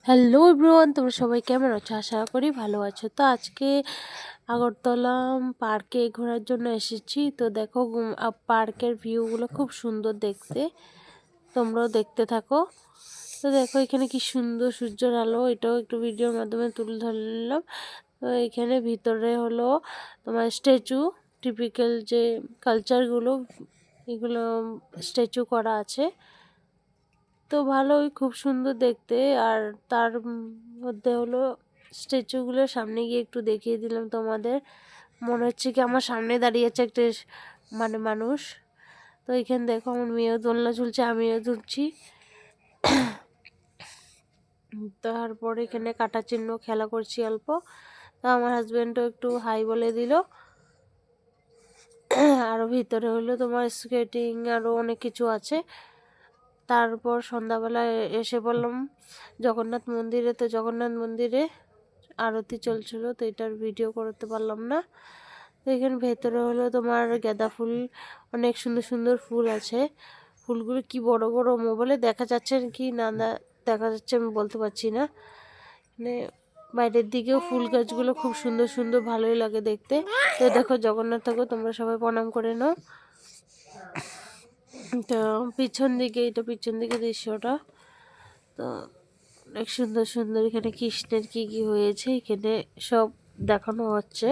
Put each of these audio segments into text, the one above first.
Hello everyone, তোমরা সবাই কেমন আছো? আশা করি ভালো আছো। তো আজকে আগরতলা পার্কে ঘোরার জন্য এসেছি। তো দেখো পার্কের ভিউগুলো খুব সুন্দর দেখতে, তোমরাও দেখতে থাকো। তো দেখো এখানে কি সুন্দর সূর্যের আলো, এটাও একটু ভিডিওর মাধ্যমে তুলে ধরলাম। তো এখানে ভিতরে হলো তোমার স্ট্যাচু, টিপিক্যাল যে কালচারগুলো এগুলো স্ট্যাচু করা আছে। তো ভালোই, খুব সুন্দর দেখতে। আর তার মধ্যে হলো স্ট্যাচুগুলোর সামনে গিয়ে একটু দেখিয়ে দিলাম তোমাদের। মনে হচ্ছে কি আমার সামনে দাঁড়িয়েছে একটা মানুষ। তো এখানে দেখো আমার মেয়েও দোলনা ঝুলছে, আমিও ঝুলছি। তারপরে এখানে কাটা চিহ্ন খেলা করছি অল্প। তো আমার হাজব্যান্ডও একটু হাই বলে দিল। আরও ভিতরে হলো তোমার স্কেটিং, আরও অনেক কিছু আছে। তারপর সন্ধ্যাবেলায় এসে বললাম জগন্নাথ মন্দিরে। তো জগন্নাথ মন্দিরে আরতি চলছিল, তো এটার ভিডিও করতে পারলাম না। তো এখানে ভেতরে হলো তোমার গাঁদা ফুল, অনেক সুন্দর সুন্দর ফুল আছে। ফুলগুলো কি বড় বড়, মোবাইলে দেখা যাচ্ছে কি না দেখা যাচ্ছে আমি বলতে পারছি না। মানে বাইরের দিকেও ফুল গাছগুলো খুব সুন্দর সুন্দর, ভালোই লাগে দেখতে। তো দেখো জগন্নাথ ঠাকুর, তোমরা সবাই প্রণাম করে নাও। তো পিছন দিকে, এটা পিছন দিকে দৃশ্যটা। তো অনেক সুন্দর সুন্দর এখানে কৃষ্ণের কি কি হয়েছে এখানে সব দেখানো হচ্ছে।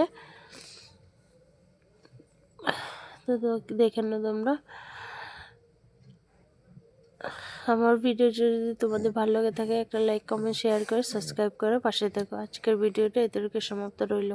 তো দেখে না তোমরা। আমার ভিডিও যদি তোমাদের ভালো লাগে থাকে, একটা লাইক কমেন্ট শেয়ার করে সাবস্ক্রাইব করে পাশে থাকো। আজকের ভিডিওটা এতটুকু সমাপ্ত রইল।